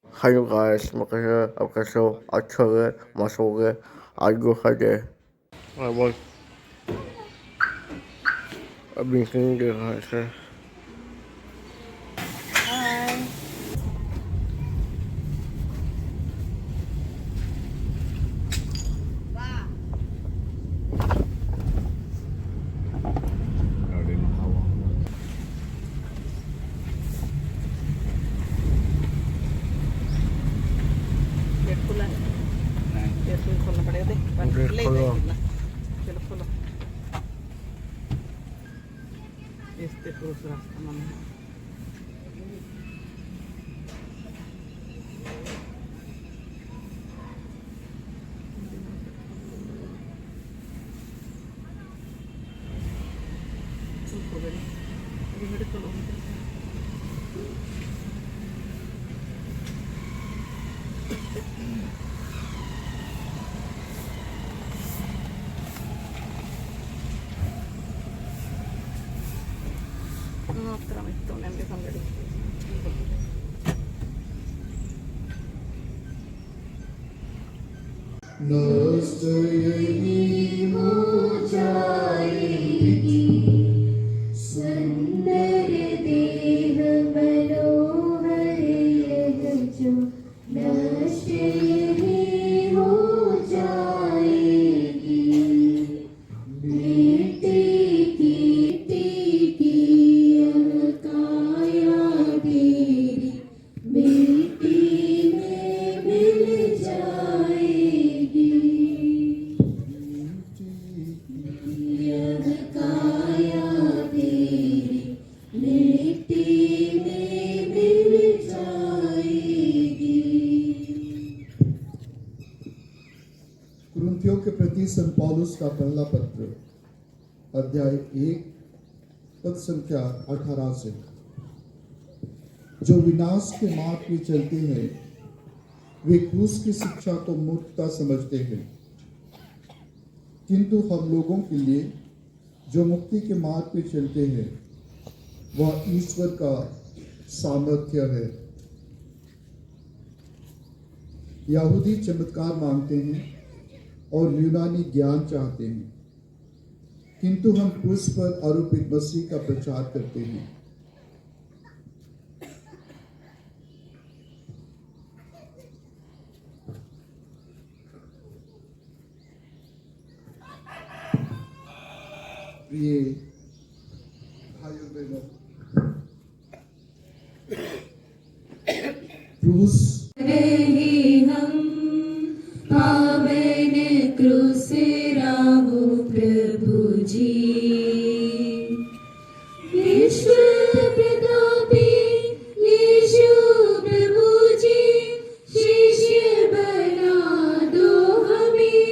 Hello guys, makasih acaso acara masuk algo saja. Abang abang sendiri rasa. Hai. Ada nak awak. Gate खुला है gate भी खोलना पड़ेगा देख गेट ले खोलो। ले चलो खोलो este cruz रास्ता मम्मी चल खोल दे अभी मेरे खोलो no otra vez tú empiezan a ver सुंदर देह मनोहर यह जो नष्ट यही हो जाएगी मिट्टी की यह काया तेरी मिट्टी में मिल जाएगी यह काया तेरी मिट्टी में मिल जाएगी। कुरिन्थियों के प्रति संत पौलुस का पहला पत्र अध्याय 1 पद संख्या 18 से। जो विनाश के मार्ग पे चलते हैं वे क्रूस की शिक्षा को मूर्खता समझते हैं, किंतु हम लोगों के लिए जो मुक्ति के मार्ग पे चलते हैं वह ईश्वर का सामर्थ्य है। यहूदी चमत्कार मांगते हैं और यूनानी ज्ञान चाहते हैं, किंतु हम क्रूस पर आरोपित मसीह का प्रचार करते हैं। प्रिय भाइयों बहनों, क्रूस रहे हम पावन क्रूस राहो प्रभु जी विश्व प्रतापी यीशु प्रभु जी शिष्य बना दो हमें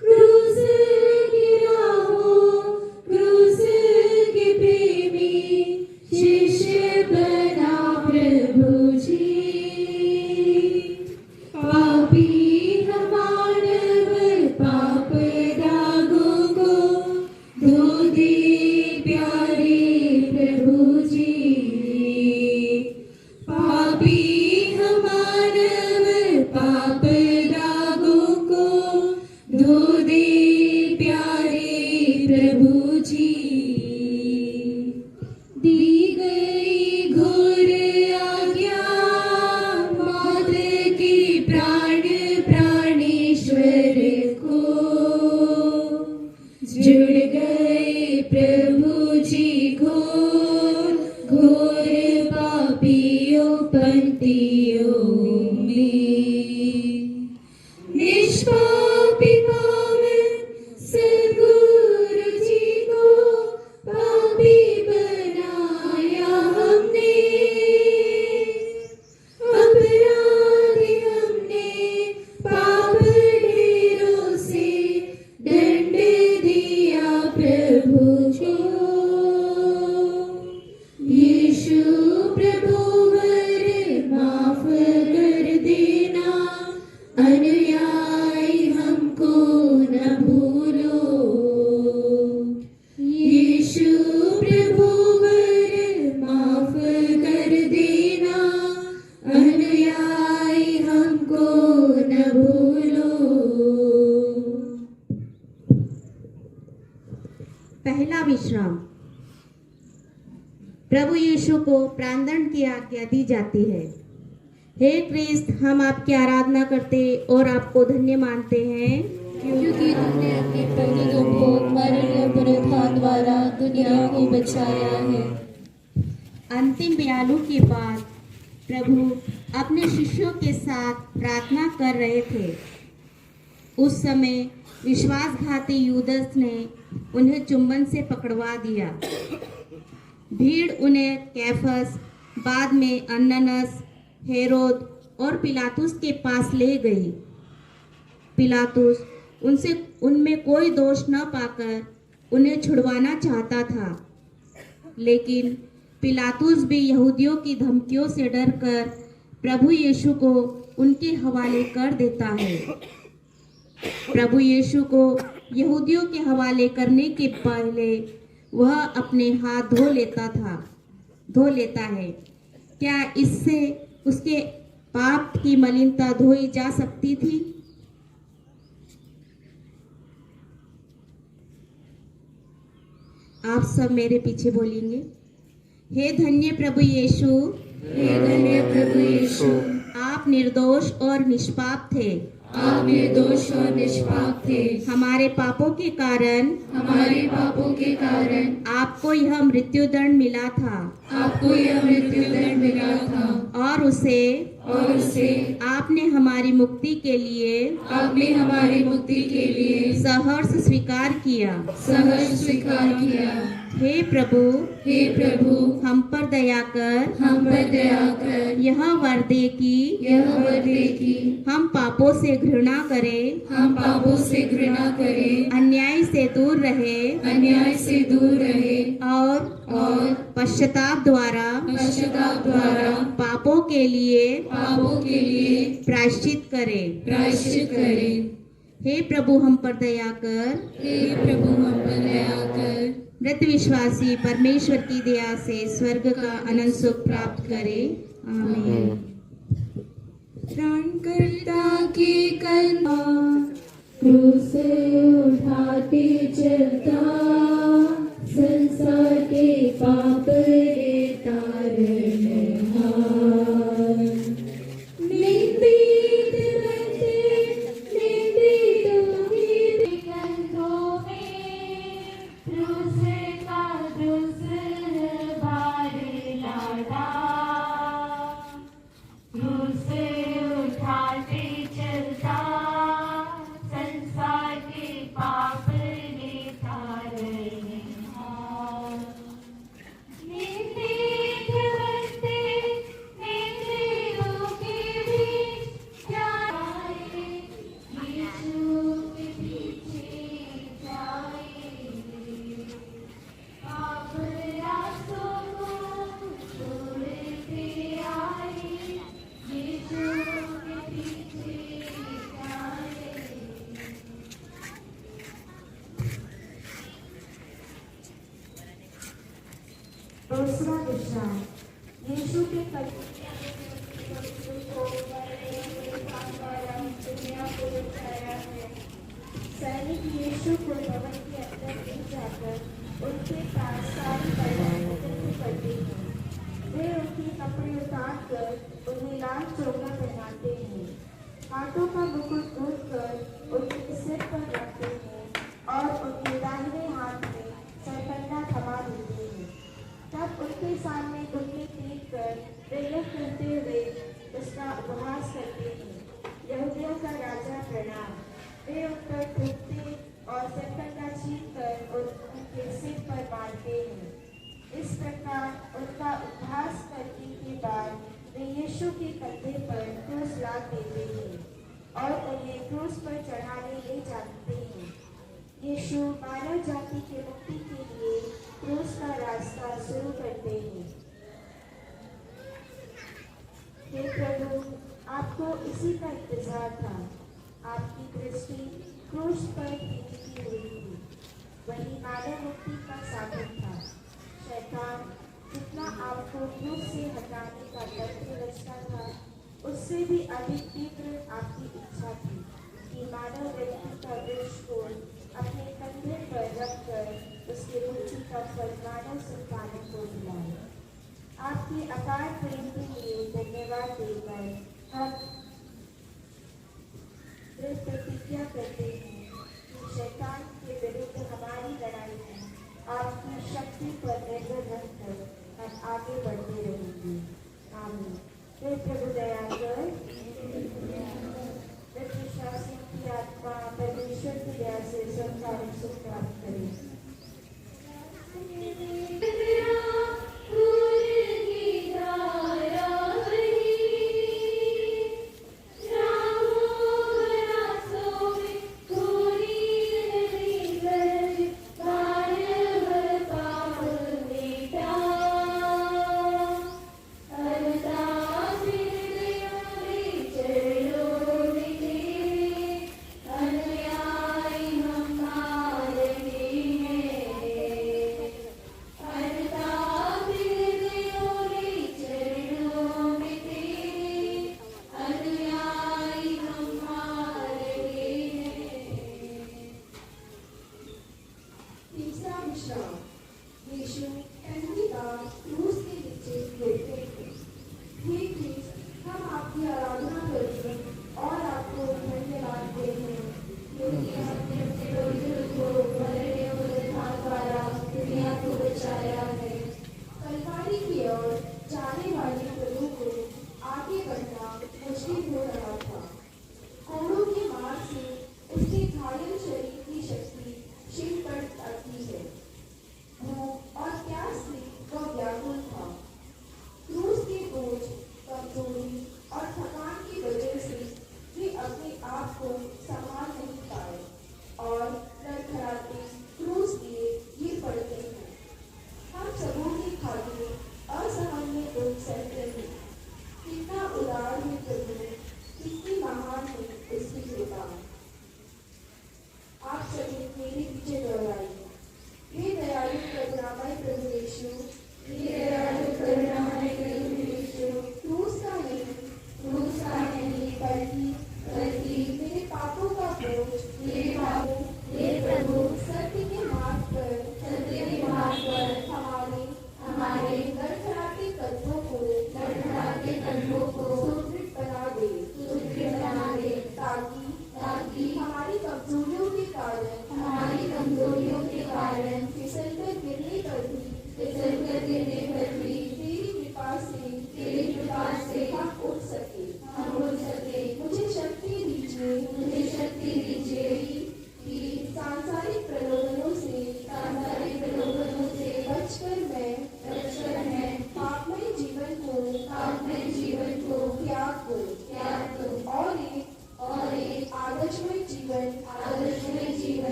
क्रूस की राहों क्रूस के प्रेमी शिष्य बना प्रभु जी पापी हमारे पाप दागों को धो दे प्यारे प्रभु जी पापी हमारे पाप दागों को धो दे प्यारे प्रभु जी दी गई घोर आज्ञा मात्र की प्राण प्राणेश्वर को जुड़ गए प्रभु जी घोर घोर पापियों पंक्तियों में निष्पापी पावन सद्गुरु जी को पापी बनाया हमने अपराधी हमने पाप ढेरों से दंड दिया प्रभु को यीशु प्रभु यीशु को प्राणदंड की आज्ञा दी जाती है। हे क्रिस्त, हम आपकी आराधना करते और आपको धन्य मानते हैं क्योंकि तुमने अपने प्रभु को मरण और पुनरुत्थान द्वारा दुनिया को बचाया है। अंतिम बयालू के बाद प्रभु अपने शिष्यों के साथ प्रार्थना कर रहे थे। उस समय विश्वासघाती यूदस ने उन्हें चुंबन से पकड़वा दिया। भीड़ उन्हें कैफस, बाद में अन्ननस, हेरोद और पिलातुस के पास ले गई। पिलातुस उनमें कोई दोष न पाकर उन्हें छुड़वाना चाहता था, लेकिन पिलातुस भी यहूदियों की धमकियों से डरकर प्रभु यीशु को उनके हवाले कर देता है। प्रभु यीशु को यहूदियों के हवाले करने के पहले वह अपने हाथ धो लेता है। क्या इससे उसके पाप की मलिनता धोई जा सकती थी? आप सब मेरे पीछे बोलेंगे, हे धन्य प्रभु यीशु, हे धन्य प्रभु यीशु, आप निर्दोष और निष्पाप थे। आप निर्दोष और निष्पाप थे। हमारे पापों के कारण आपको यह मृत्युदंड मिला था। और उसे आपने हमारी मुक्ति के लिए सहर्ष स्वीकार किया। हे प्रभु, हम पर दया कर यह वर दे कि हम पापों से घृणा करें, अन्याय से दूर रहे और पश्चाताप द्वारा पापों के लिए प्रायश्चित करें। हे प्रभु, हम पर दया कर मृत विश्वासी परमेश्वर की दया से स्वर्ग का अनंत सुख प्राप्त करें। आमीन। प्राणकर्ता की कन्या क्रूस उठाते चलता, संसार के पाप लेता दूसरा विश्राम। यीशु के सैनिक यीशु को भवन के अंदर ले जाकर उनके पास सारी बातें एकत्र करते हैं। वे उनके कपड़े उतार कर उन्हें लाल चोगा पहनाते हैं, हाथों का मुकुट धोकर कर उनके सिर पर रखते हैं और उनके दाहिने हाथ में सरकंडा थमा देते हैं। तब उनके सामने घुटने टेक कर वे यह कहते हुए उसका उपहास करते हैं, यहूदियों का राजा प्रणाम। वे उन पर थूकते और सरकंडा छीन कर उनके सिर पर मारते हैं। इस प्रकार उनका उपहास करने के बाद वे यीशु के कंधे पर क्रूस लाद देते हैं और उन्हें क्रूस पर चढ़ाने ले जाते हैं। यीशु मानव जाति की मुक्ति के लिए क्रूस का रास्ता शुरू करते हैं। हे प्रभु, आपको इसी का इंतजार था। आपकी दृष्टि क्रूस पर टिकी हुई थी, वही मानव मुक्ति का साधन था। शैतान जितना आपको क्रूस से हटाने का तंत्र रचता था, उससे भी अधिक तीव्र आपकी इच्छा थी कि मानव व्यक्ति का दृष्टिकोण अपने कंधे पर रखकर उसके मुक्ति का फल मानव संतानों को दिलाए। आपके अपार प्रेम के लिए धन्यवाद देकर हम दृढ़ प्रतिज्ञा करते हैं कि शैतान के विरुद्ध हमारी लड़ाई में आपकी शक्ति पर निर्भर रहकर हम आगे बढ़ते रहेंगे। आमीन। हे प्रभु दया कर, विश्वासियों की आत्मा परमेश्वर की दया से संसारिक सुख प्राप्त करे।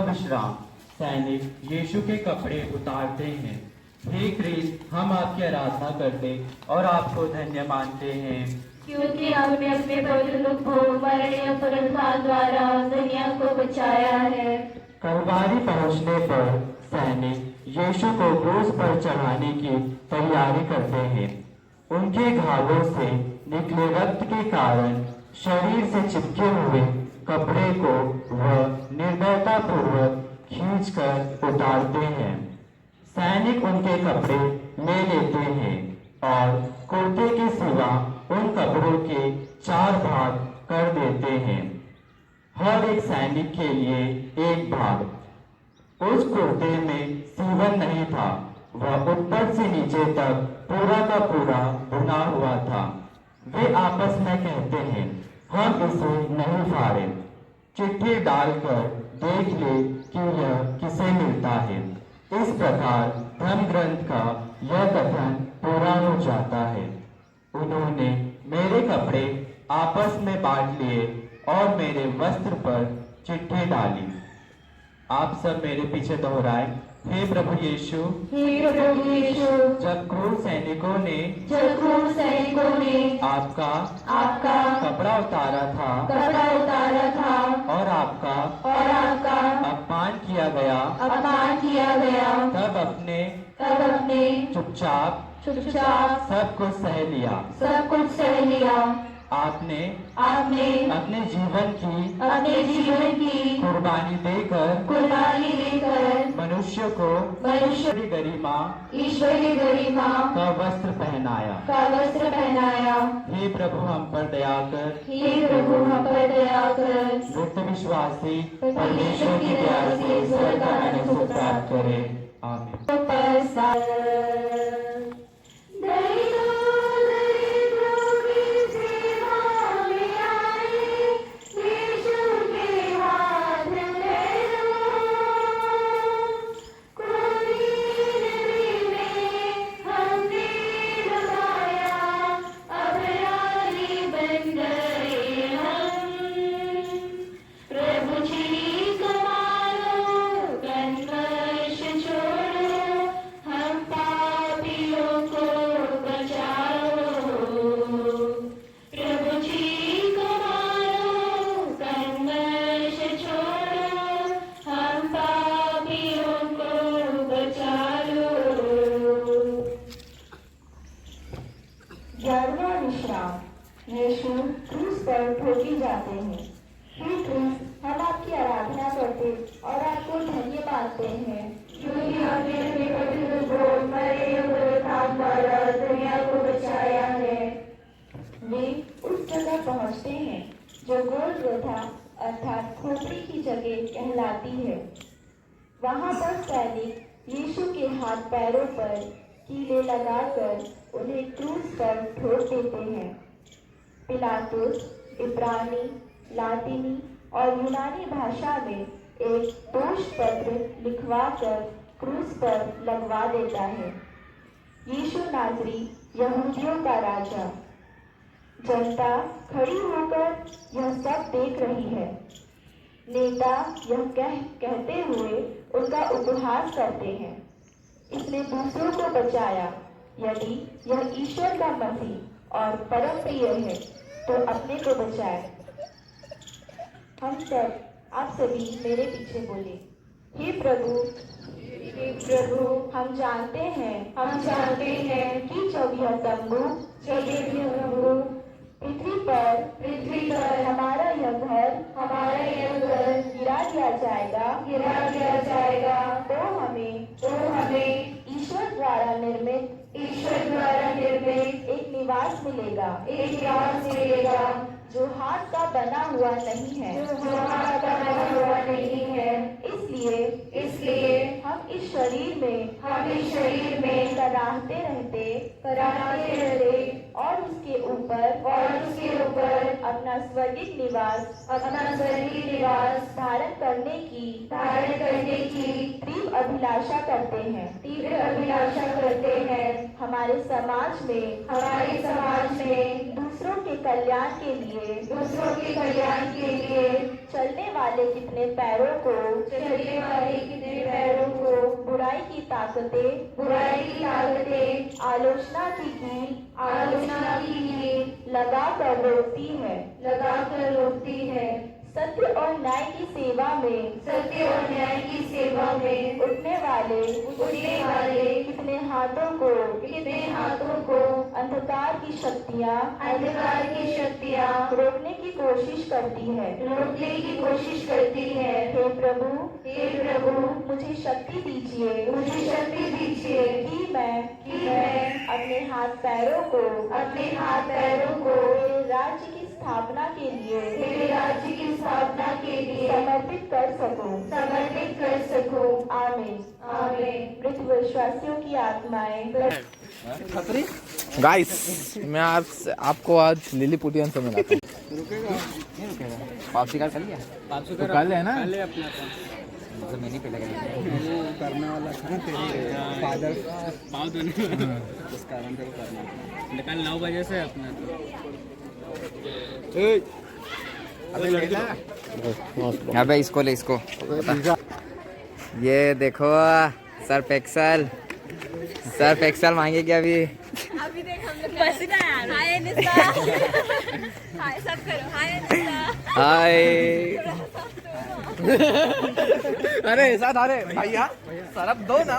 विश्राम। सैनिक यीशु के कपड़े उतारते हैं। हे क्रिस्त, हम आपकी आराधना करते और आपको धन्य मानते हैं, क्योंकि आपने अपने पवित्र दुख को मरणीय पुनरुत्थान द्वारा दुनिया को बचाया है। कलवारी पहुंचने पर सैनिक यीशु को क्रूस पर चढ़ाने की तैयारी करते हैं। उनके घावों से निकले रक्त के कारण शरीर से चिपके हुए कपड़े को वह निर्दयता पूर्वक खींचकर उतारते हैं। सैनिक उनके कपड़े ले लेते हैं और कुर्ते के सिवा उन कपड़ों के 4 भाग कर देते हैं। हर एक सैनिक के लिए एक भाग। उस कुर्ते में सीवन नहीं था, वह ऊपर से नीचे तक पूरा का पूरा बुना हुआ था। वे आपस में कहते हैं, हम इसे नहीं फाड़े, चिट्ठी डालकर देख ले कि यह किसे मिलता है। इस प्रकार धर्म ग्रंथ का यह कथन पूरा हो जाता है। उन्होंने मेरे कपड़े आपस में बांट लिए और मेरे वस्त्र पर चिट्ठी डाली। आप सब मेरे पीछे दोहराए, हे प्रभु यीशु, हे प्रभु यीशु, जब क्रूर सैनिकों ने आपका कपड़ा उतारा था और आपका अपमान किया गया, तब अपने चुपचाप सब कुछ सह लिया। आपने अपने जीवन की कुर्बानी देकर मनुष्य को ईश्वरी गरिमा का वस्त्र पहनाया। हे प्रभु हम पर दया कर, मृत विश्वासी परमेश्वर की दया से स्वर्ग का मैंने सुख प्राप्त करे। आमीन। यीशु क्रूस पर ठोके जाते हैं। हे क्रूस, हम आपकी आराधना करते और आपको धन्य मानते हैं, क्योंकि आपने अपने पवित्र को मरे पुनरुत्थान द्वारा दुनिया को बचाया है। वे उस जगह पहुंचते हैं जो गोलगोथा अर्थात खोपड़ी की जगह कहलाती है। वहां पर सैनिक यीशु के हाथ पैरों पर कीले लगाकर उन्हें क्रूस पर ठोक देते हैं। पिलातुस इब्रानी, लातीनी और यूनानी भाषा में एक दोष पत्र लिखवाकर क्रूस पर लगवा देता है। यीशु नाज़री यहूदियों का राजा। जनता खड़ी होकर यह सब देख रही है। नेता यह कहते हुए उनका उपहास करते हैं, इसने दूसरों को बचाया। यदि यह ईश्वर का मसीह और परम प्रिय है तो अपने को बचाए। आप सभी मेरे पीछे बोले, हे प्रभु, हम जानते हैं कि जब यह तंबू पृथ्वी पर हमारा यह घर गिरा दिया जाएगा, तो हमें ईश्वर द्वारा निर्मित एक निवास मिलेगा जो हाथ का बना हुआ नहीं है। इसलिए हम इस शरीर में कराहते रहते और उसके ऊपर अपना स्वर्गीय निवास धारण करने की तीव्र अभिलाषा करते हैं। हमारे समाज में दूसरों के कल्याण के लिए चलने वाले कितने पैरों को बुराई की ताकतें आलोचना की लगा कर रोकती है। सत्य और न्याय की सेवा में उठने वाले कितने हाथों को अंधकार की शक्तियाँ रोकने की कोशिश करती है। हे प्रभु मुझे शक्ति दीजिए कि मैं अपने हाथ पैरों को मेरे राज्य की स्थापना के लिए समर्पित कर सकूं। आमीन। मृत विश्वासियों की आत्माएं गाइस, मैं आपको आज लिली पुटियन से मिलाता हूँ। पाप स्वीकार कर लिया? तो कर ले ना। मतलब मैंने पहले करने वाला था तेरे फादर पाँव धोने उस कारण तेरे को करना निकाल 9 बजे से अपना अबे इसको ले, इसको ये देखो सर्फ एक्सल मांगेगी अभी देख हम लोग बस ना यार। हाय निस्ता। हाय सब करो। हाय निस्ता। हाय। अरे ऐसा था रे भैया, सरफ दो ना।